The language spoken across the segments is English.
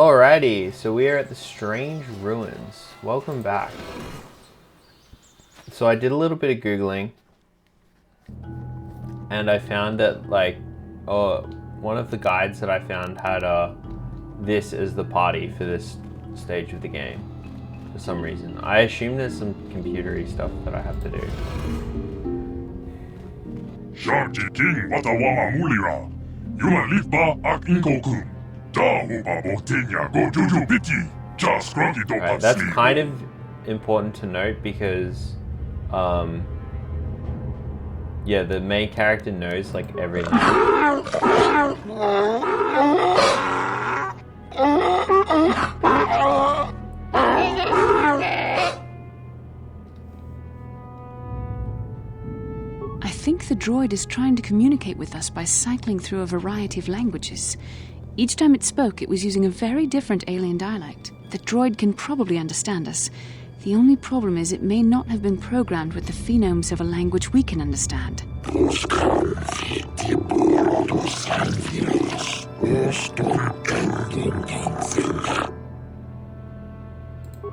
Alrighty, so we are at the Strange Ruins. Welcome back. So I did a little bit of Googling, and I found that, one of the guides that I found had this as the party for this stage of the game, for some reason. I assume there's some computery stuff that I have to do. Sharky King Watawama Mulira. Yuma Lifba Ak Inkokun. Alright, that's kind of important to note because, the main character knows like everything. I think the droid is trying to communicate with us by cycling through a variety of languages. Each time it spoke, it was using a very different alien dialect. The droid can probably understand us. The only problem is it may not have been programmed with the phonemes of a language we can understand.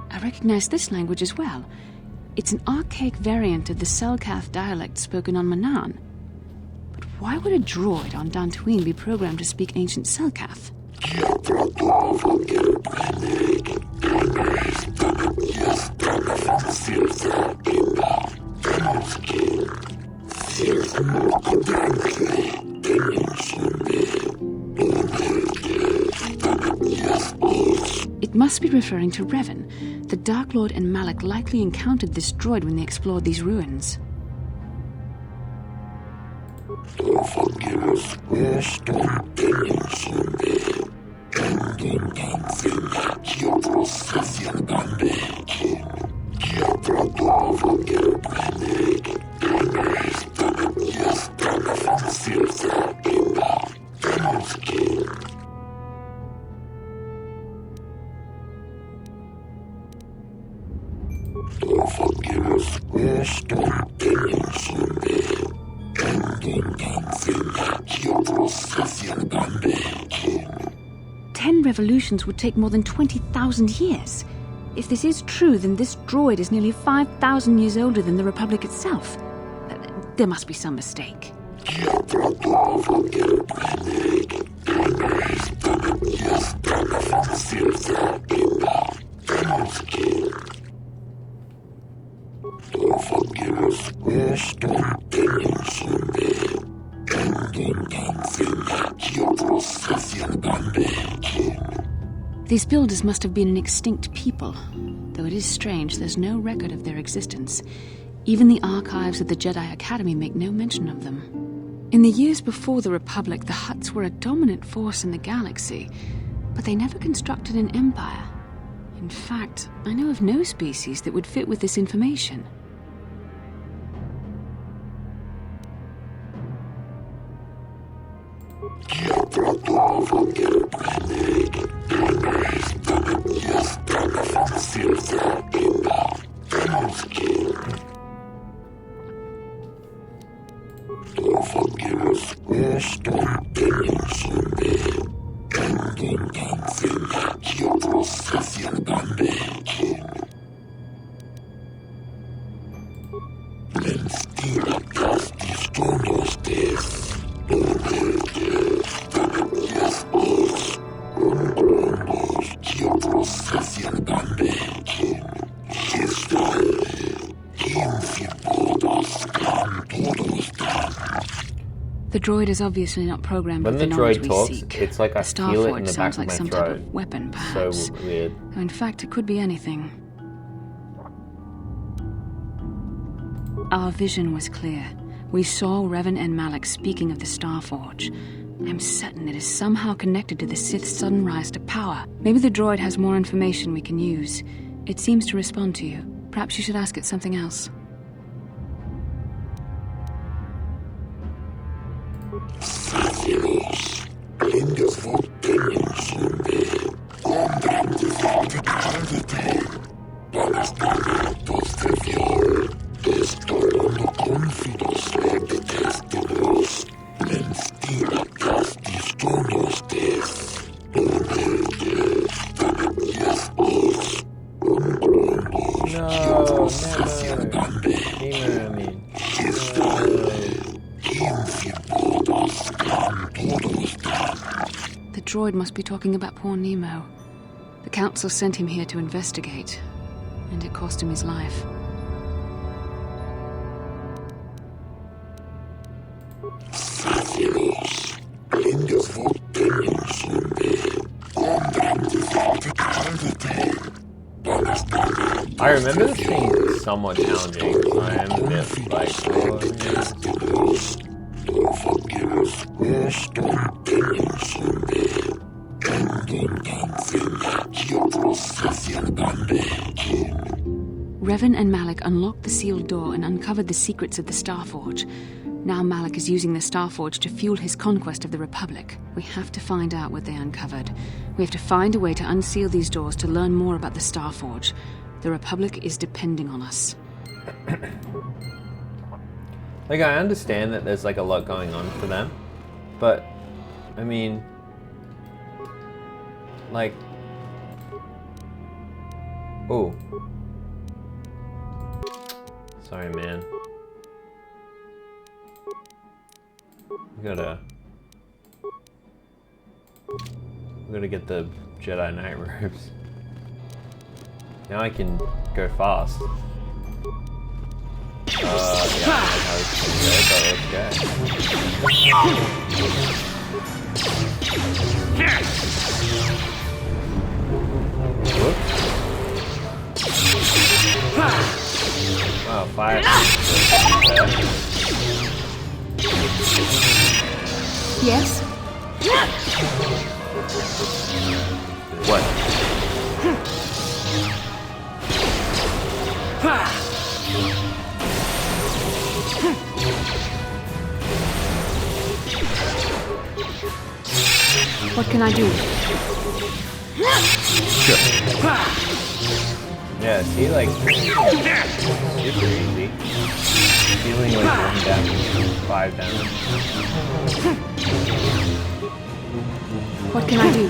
I recognize this language as well. It's an archaic variant of the Selkath dialect spoken on Manaan. But why would a droid on Dantooine be programmed to speak ancient Selkath? It must be referring to Revan. The Dark Lord and Malak likely encountered this droid when they explored these ruins. Ten revolutions would take more than 20,000 years. If this is true, then this droid is nearly 5,000 years older than the Republic itself. There must be some mistake. These builders must have been an extinct people, though it is strange there's no record of their existence. Even the archives of the Jedi Academy make no mention of them. In the years before the Republic, the Hutts were a dominant force in the galaxy, but they never constructed an empire. In fact, I know of no species that would fit with this information. The droid is obviously not programmed when with the the knowledge droid we talks, seek. it's like I feel it in the back sounds of like my some throat. type of weapon, perhaps. So weird. Though in fact, it could be anything. Our vision was clear. We saw Revan and Malak speaking of the Starforge. I'm certain it is somehow connected to the Sith's sudden rise to power. Maybe the droid has more information we can use. It seems to respond to you. Perhaps you should ask it something else. The droid must be talking about poor Nemo. The Council sent him here to investigate, and it cost him his life. I remember this being somewhat challenging, so I am a bit like, oh, Revan and Malik unlocked the sealed door and uncovered the secrets of the Starforge. Now Malik is using the Starforge to fuel his conquest of the Republic. We have to find out what they uncovered. We have to find a way to unseal these doors to learn more about the Starforge. The Republic is depending on us. Like, I understand that there's like a lot going on for them, but I mean, like, oh, sorry, man. We gotta get the Jedi Knight robes. Now I can go fast. Yeah, I don't know how it's gonna go, but let's go. Whoops. Oh, fire. Yes? What? What can I do? Sure. Yeah, see, like, super easy. Feeling like 1 damage, 5 damage. What can I do?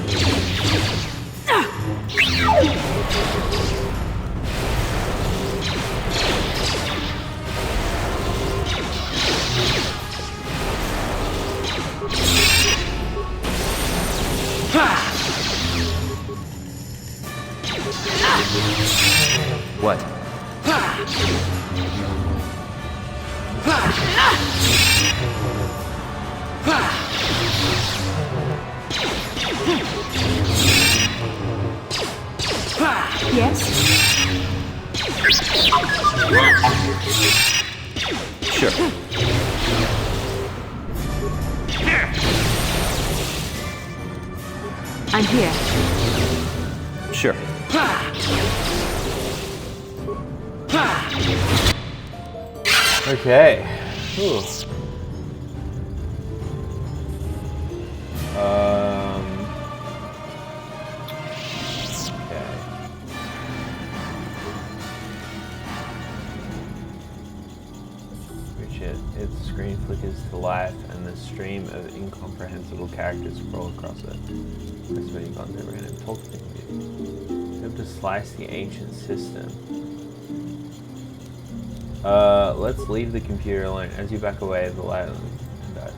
What? Yes? Sure. I'm here. Sure. Okay. Ooh. Okay. Reach it. Its screen flickers to life, and the stream of incomprehensible characters scroll across it. Press many buttons at random. Talk to you. You have to slice the ancient system. Let's leave the computer alone. As you back away, the light dies.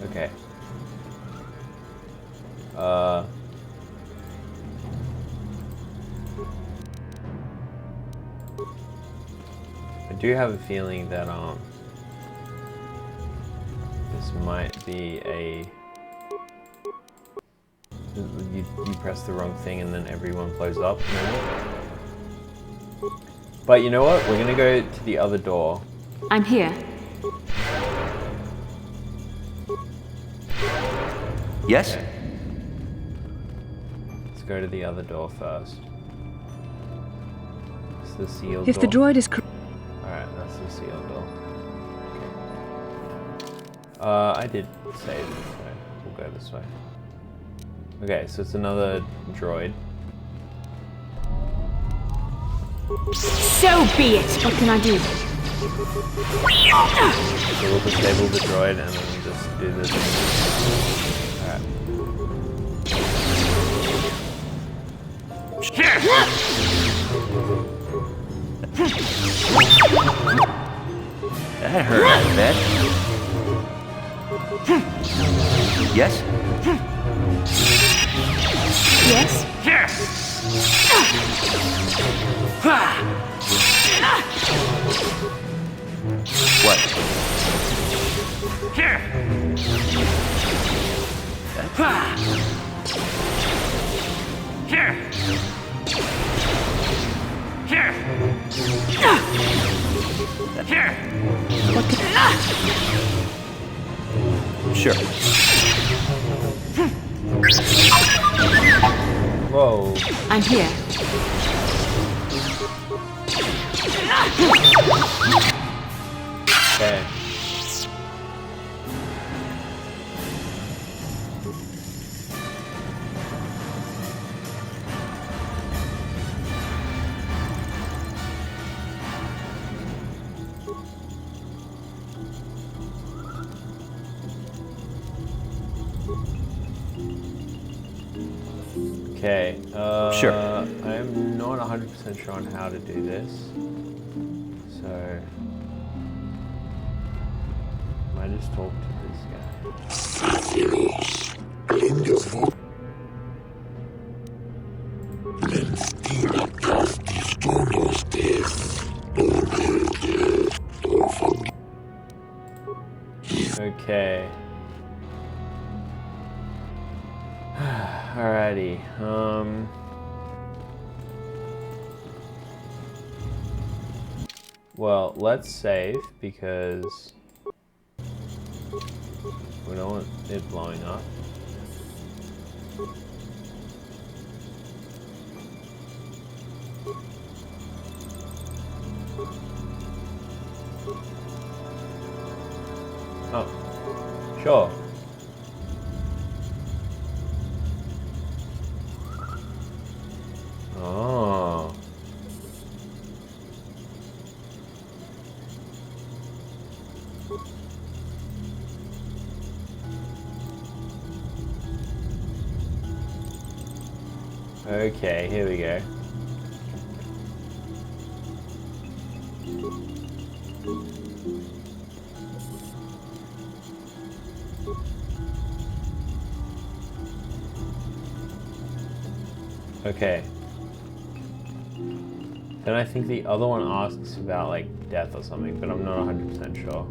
Okay. I do have a feeling that, this might be a... You press the wrong thing and then everyone blows up. But you know what? We're gonna go to the other door. I'm here. Yes? Okay. Let's go to the other door first. It's the sealed If door. the droid is Alright, that's the sealed door. Okay. I did save this way. We'll go this way. Okay, so it's another droid. So be it! What can I do? So we'll disable the droid and then just do this. Alright. That hurt, I bet. Yes? Yes? What? Sure. Whoa. I'm here. Okay. Okay. Sure. I am not 100% sure on how to do this. So, I just talk to this guy. Okay. Alrighty. Well, let's save because we don't want it blowing up. Oh, sure. Oh. Okay, here we go. Okay. Then I think the other one asks about like death or something, but I'm not 100% sure.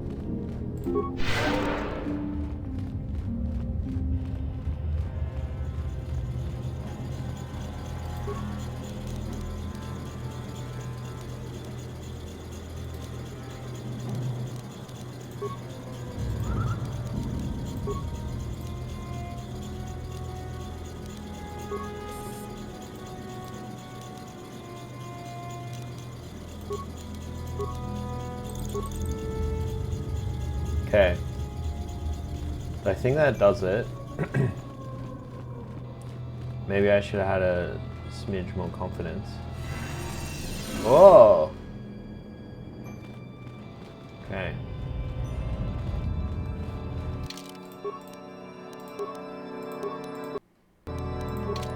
Okay. I think that does it. Maybe I should have had a smidge more confidence. Oh! Okay.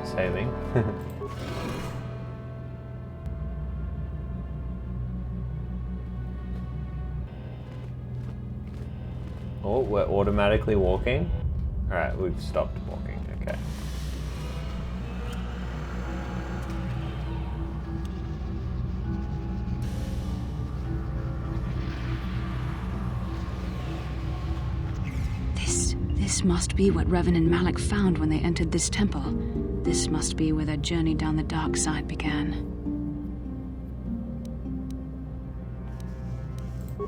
Saving. Oh, we're automatically walking? Alright, we've stopped walking, okay. This must be what Revan and Malak found when they entered this temple. This must be where their journey down the dark side began.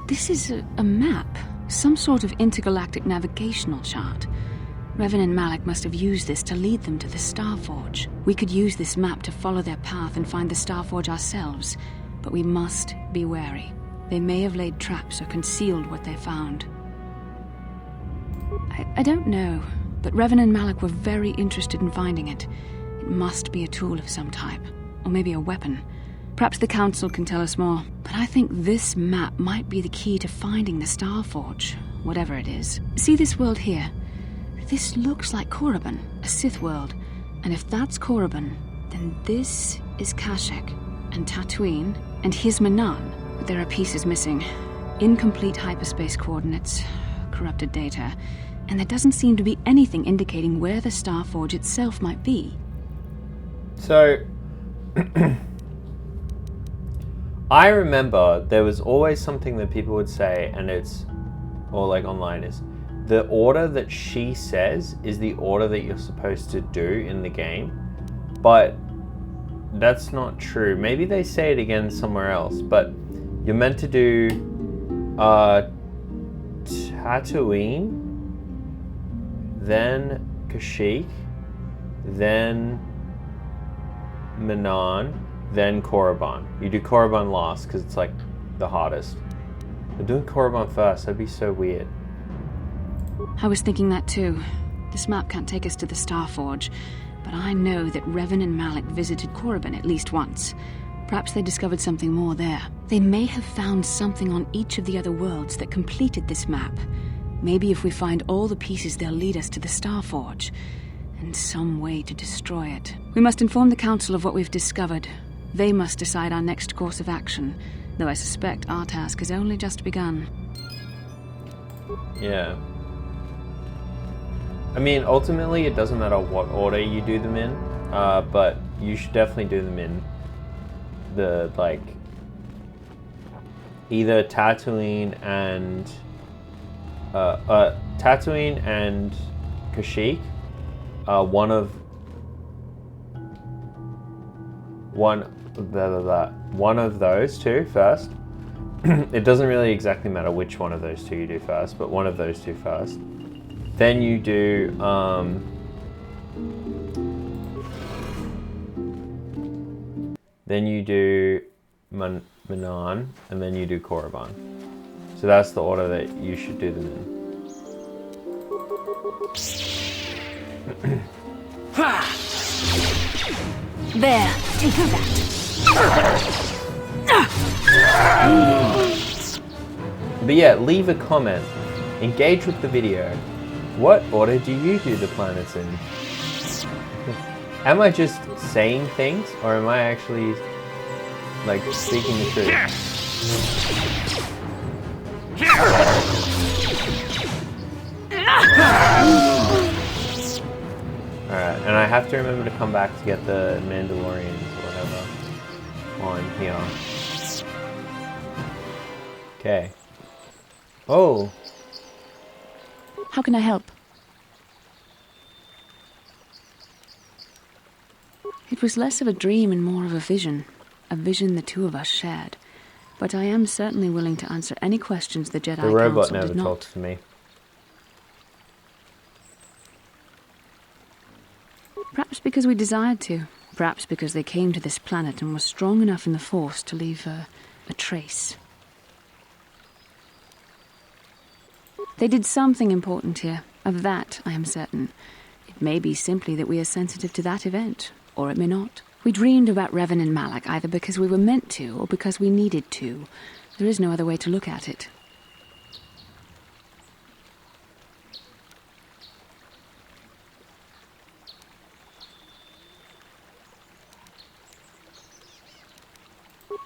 This is a map. Some sort of intergalactic navigational chart. Revan and Malak must have used this to lead them to the Starforge. We could use this map to follow their path and find the Starforge ourselves, but we must be wary. They may have laid traps or concealed what they found. I don't know, but Revan and Malak were very interested in finding it. It must be a tool of some type, or maybe a weapon. Perhaps the Council can tell us more, but I think this map might be the key to finding the Starforge, whatever it is. See this world here? This looks like Korriban, a Sith world, and if that's Korriban, then this is Kashyyyk, and Dantooine, and here's Manaan, but there are pieces missing. Incomplete hyperspace coordinates, corrupted data. And there doesn't seem to be anything indicating where the Star Forge itself might be. So, I remember there was always something that people would say, and or like online is, the order that she says is the order that you're supposed to do in the game, but that's not true. Maybe they say it again somewhere else, but you're meant to do Tatooine, then Kashyyyk, then Manan, then Korriban. You do Korriban last because it's like the hardest. But doing Korriban first, that'd be so weird. I was thinking that too. This map can't take us to the Star Forge, but I know that Revan and Malak visited Korriban at least once. Perhaps they discovered something more there. They may have found something on each of the other worlds that completed this map. Maybe if we find all the pieces, they'll lead us to the Star Forge, and some way to destroy it. We must inform the Council of what we've discovered. They must decide our next course of action, though I suspect our task has only just begun. Yeah. I mean, ultimately, it doesn't matter what order you do them in, but you should definitely do them in the, like, either Tatooine and Kashyyyk, one of those two first. It doesn't really exactly matter which one of those two you do first, but one of those two first. Then you do Manan, and then you do Korriban. So that's the order that you should do them in. There, take that. But yeah, leave a comment. Engage with the video. What order do you do the planets in? Am I just saying things, or am I actually, like, speaking the truth? Alright, and I have to remember to come back to get the Mandalorians or whatever on here. Okay. Oh! How can I help? It was less of a dream and more of a vision the two of us shared. But I am certainly willing to answer any questions the Jedi The robot Council never did not. talks to me. Perhaps because we desired to. Perhaps because they came to this planet and were strong enough in the Force to leave a trace. They did something important here. Of that, I am certain. It may be simply that we are sensitive to that event, or it may not. We dreamed about Revan and Malak either because we were meant to or because we needed to. There is no other way to look at it.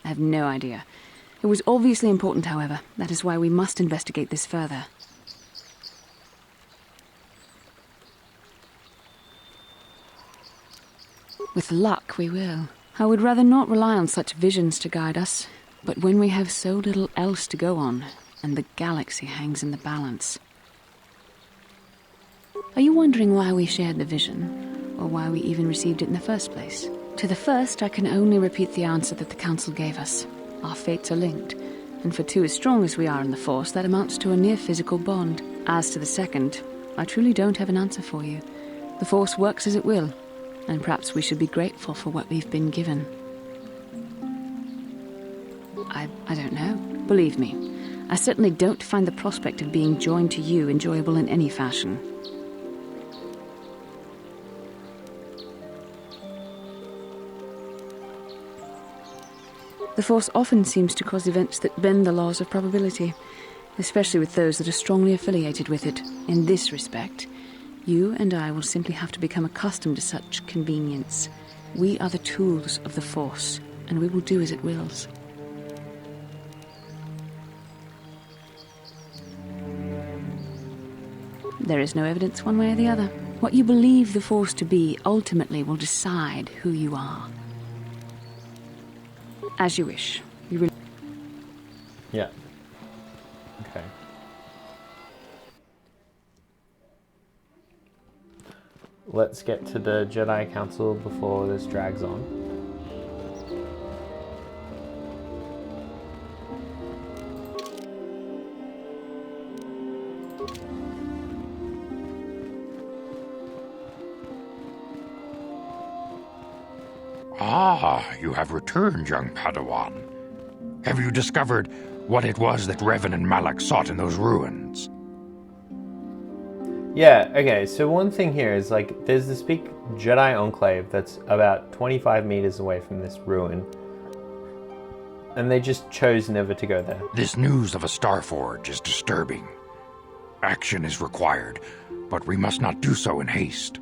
I have no idea. It was obviously important, however. That is why we must investigate this further. With luck, we will. I would rather not rely on such visions to guide us, but when we have so little else to go on, and the galaxy hangs in the balance. Are you wondering why we shared the vision, or why we even received it in the first place? To the first, I can only repeat the answer that the Council gave us. Our fates are linked, and for two as strong as we are in the Force, that amounts to a near-physical bond. As to the second, I truly don't have an answer for you. The Force works as it will, and perhaps we should be grateful for what we've been given. I don't know. Believe me, I certainly don't find the prospect of being joined to you enjoyable in any fashion. The Force often seems to cause events that bend the laws of probability, especially with those that are strongly affiliated with it. In this respect, you and I will simply have to become accustomed to such convenience. We are the tools of the Force, and we will do as it wills. There is no evidence one way or the other. What you believe the Force to be ultimately will decide who you are. As you wish. Yeah. Okay. Let's get to the Jedi Council before this drags on. Ah, you have returned, young Padawan. Have you discovered what it was that Revan and Malak sought in those ruins? Yeah, okay, so one thing here is, like, there's this big Jedi enclave that's about 25 meters away from this ruin. And they just chose never to go there. This news of a Starforge is disturbing. Action is required, but we must not do so in haste.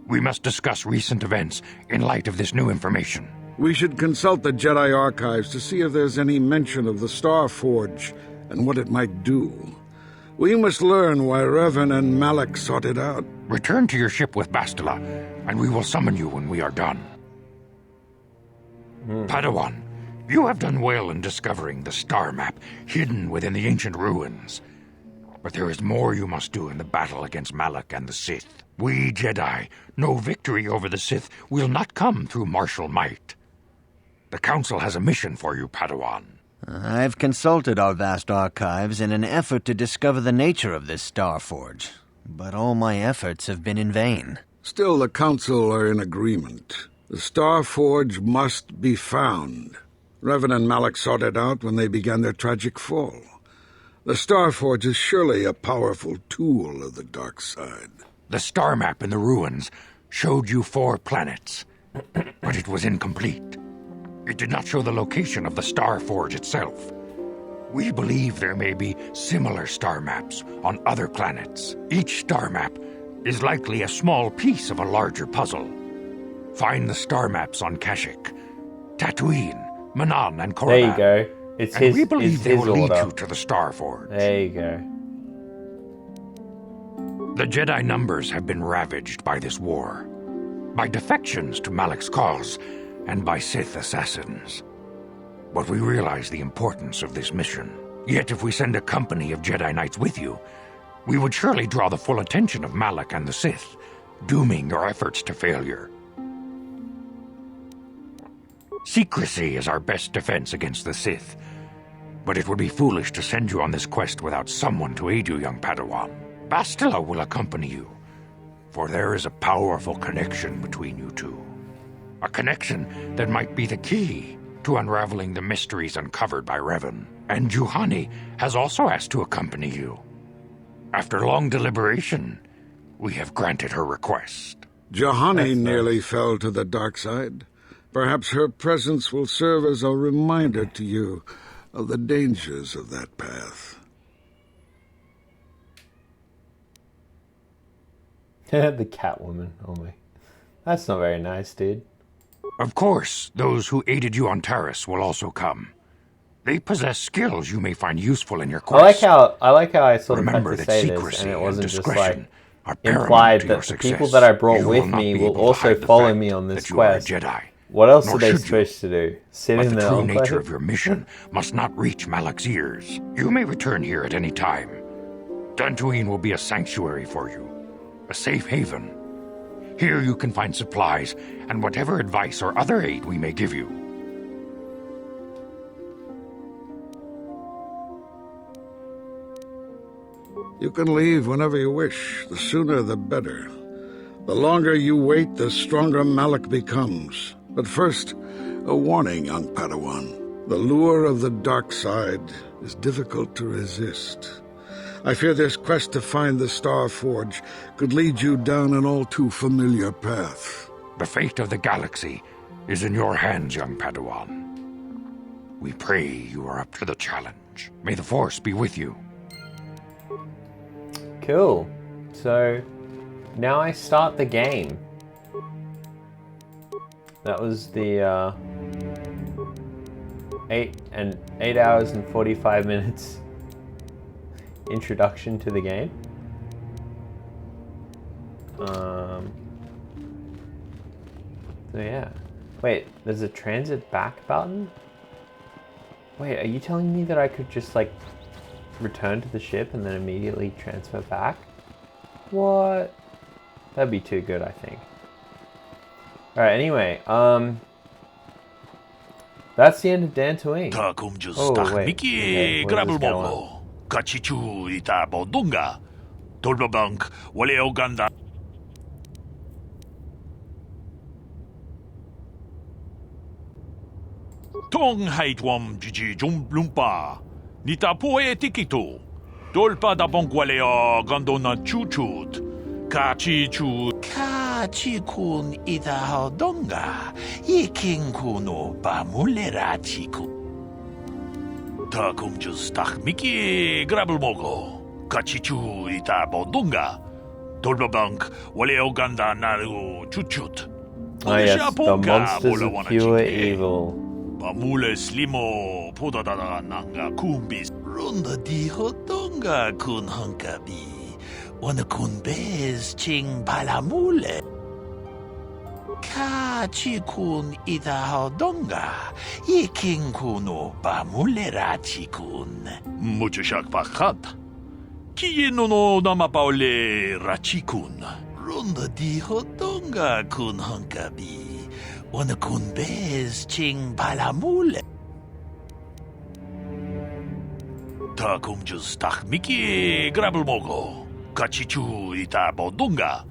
We must discuss recent events in light of this new information. We should consult the Jedi archives to see if there's any mention of the Starforge and what it might do. We must learn why Revan and Malak sought it out. Return to your ship with Bastila, and we will summon you when we are done. Padawan, you have done well in discovering the star map hidden within the ancient ruins. But there is more you must do in the battle against Malak and the Sith. We Jedi know victory over the Sith will not come through martial might. The Council has a mission for you, Padawan. I've consulted our vast archives in an effort to discover the nature of this Starforge, but all my efforts have been in vain. Still, the Council are in agreement. The Starforge must be found. Revan and Malak sought it out when they began their tragic fall. The Starforge is surely a powerful tool of the dark side. The star map in the ruins showed you 4 planets, but it was incomplete. It did not show the location of the Starforge itself. We believe there may be similar star maps on other planets. Each star map is likely a small piece of a larger puzzle. Find the star maps on Kashyyyk, Dantooine, Manan, and Korriban. There you go. It's and his, we believe it's they his will lead order. you to the Starforge. There you go. The Jedi numbers have been ravaged by this war, by defections to Malak's cause, and by Sith assassins. But we realize the importance of this mission. Yet if we send a company of Jedi Knights with you, we would surely draw the full attention of Malak and the Sith, dooming your efforts to failure. Secrecy is our best defense against the Sith, but it would be foolish to send you on this quest without someone to aid you, young Padawan. Bastila will accompany you, for there is a powerful connection between you two. A connection that might be the key to unraveling the mysteries uncovered by Revan. And Juhani has also asked to accompany you. After long deliberation, we have granted her request. Juhani nearly fell to the dark side. Perhaps her presence will serve as a reminder to you of the dangers of that path. The Catwoman. Oh my. That's not very nice, dude. Of course, those who aided you on Taris will also come. They possess skills you may find useful in your quest. I like how I sort of had Remember to that say this, secrecy and it and wasn't just discretion like are paramount implied to your that the people success. that I brought You with will not me be will able to also hide the follow fact me on this that you are a quest. Jedi. What else Nor are they should you. supposed to do? Sit But in the the true enclave? nature of your mission must not reach Malak's ears. You may return here at any time. Dantooine will be a sanctuary for you, a safe haven. Here you can find supplies and whatever advice or other aid we may give you. You can leave whenever you wish. The sooner the better. The longer you wait, the stronger Malak becomes. But first, a warning, young Padawan. The lure of the dark side is difficult to resist. I fear this quest to find the Starforge could lead you down an all-too-familiar path. The fate of the galaxy is in your hands, young Padawan. We pray you are up to the challenge. May the Force be with you. Cool. So now I start the game. That was the 8 hours and 45 minutes introduction to the game. So yeah. Wait, there's a transit back button? Wait, are you telling me that I could just like return to the ship and then immediately transfer back? What? That'd be too good, I think. Alright, anyway, that's the end of Dantooine. Oh, wait. Okay, where's this going? Kachichu ita bodunga. Dolbabank wale oganda. Tong haitwam jiji jumblumpa. Nita poe tikito. Dolpa da bongwaleo gandona chuchut. Kachichu. Kachikun ita hodonga. Yiking kuno bamulera chiku. Takum justach miki grabelmogo. Kachichu ita bodunga. Dolbabank wale oganda naru chuchut. Oh yes, the monsters of pure evil. Pamule slimo podadada nanga kumbis. Runda di hodonga kun hankabi. Wana kun bez ching palamule. Kachi kun ita hodonga. Yiking kuno pamule rachi kun. Mucho shak pakat. Kieno no namapaule rachi kun. Runda di hodonga kun hankabi. Wana kun bez ching palamule. Takum justach miki grabelmogo. Kachichu ita bodunga.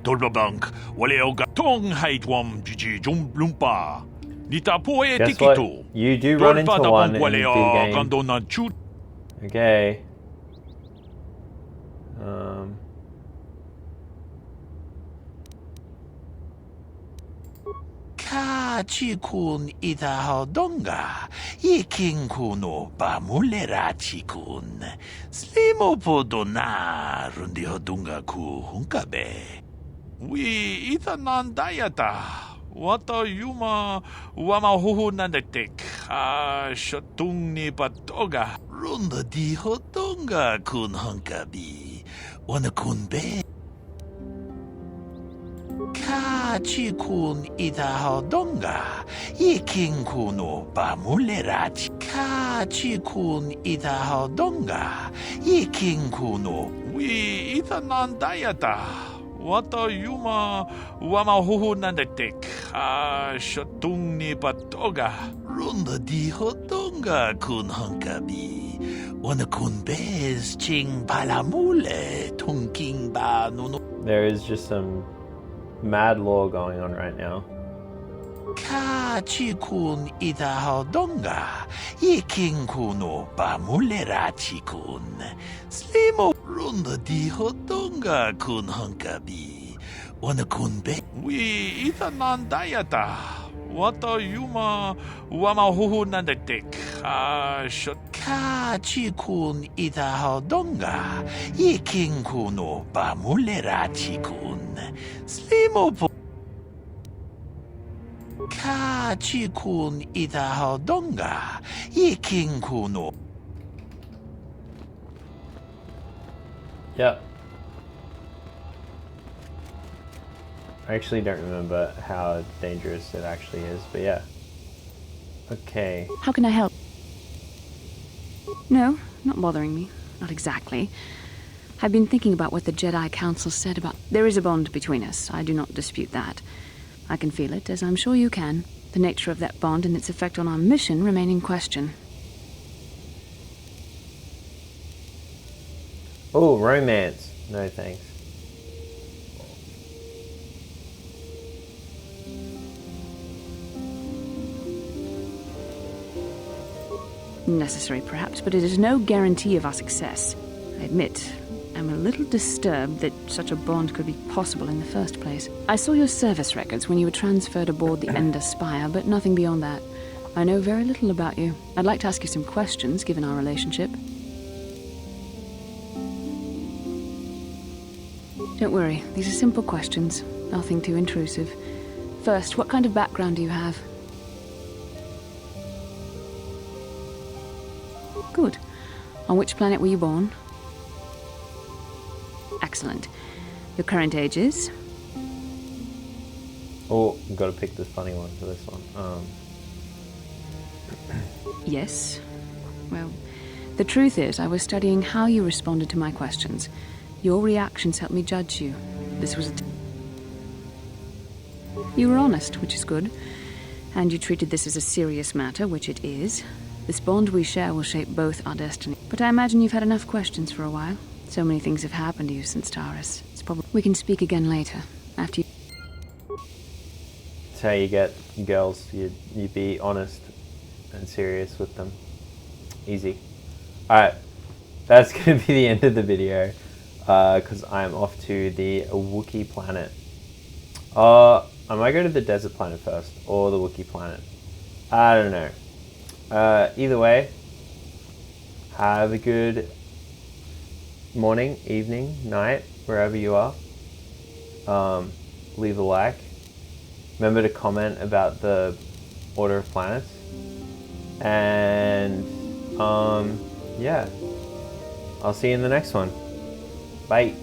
Dolbabank wale oga tong haitwam jiji jumblumpa. Nita poe Guess what? tikito. You do run into one in the game. Gandona chut. Okay. Kachikun ita hodonga. Yiking kuno bamulera chikun. Slimo podona rundi hodunga ku hunkabe. We ita nandayata. Wata yuma wama huhu nandetek. Shatung ni patoga. Runda di hodonga kun hunkabi. Wana kun be. Kachikun ita hodonga. Yiking kuno bamulera chi. Kachikun ita hodonga. Yiking kuno. We ita nandayata. Wata yuma wama huhu nandetek. Shatung ni patoga. Runda di hodonga kun hankabi. Wana kun bez ching palamule. Tunking ba nuno. There is just some mad lore going on right now. Kachikun ita hodonga. Yiking kuno bamulera chikun. Slimo runda di hodonga kun hankabi. Wana kun be. We ita nandayata. Wata yuma wama huhu nandetek. Kachikun ita hodonga. Yiking kuno bamulera chikun. Slimo po. Kachikun ita hodonga. Yiking kuno. Yep. I actually don't remember how dangerous it actually is, but yeah. Okay. How can I help? No, not bothering me. Not exactly. I've been thinking about what the Jedi Council said about... There is a bond between us. I do not dispute that. I can feel it, as I'm sure you can. The nature of that bond and its effect on our mission remain in question. Oh, romance. No thanks. Necessary, perhaps, but it is no guarantee of our success. I admit, I'm a little disturbed that such a bond could be possible in the first place. I saw your service records when you were transferred aboard the Ender Spire, but nothing beyond that. I know very little about you. I'd like to ask you some questions, given our relationship. Don't worry, these are simple questions. Nothing too intrusive. First, what kind of background do you have? Good. On which planet were you born? Excellent. Your current age is? Oh, gotta pick this funny one for this one. Yes. Well, the truth is, I was studying how you responded to my questions. Your reactions helped me judge you. This was You were honest, which is good. And you treated this as a serious matter, which it is. This bond we share will shape both our destiny. But I imagine you've had enough questions for a while. So many things have happened to you since Taurus. It's probably... We can speak again later, after you... It's how you get girls. You be honest and serious with them. Easy. Alright, that's going to be the end of the video. Because I'm off to the Wookiee planet. I might go to the desert planet first, or the Wookiee planet. I don't know. Either way, have a good morning, evening, night, wherever you are. Leave a like. Remember to comment about the order of planets. And, yeah. I'll see you in the next one. Bye.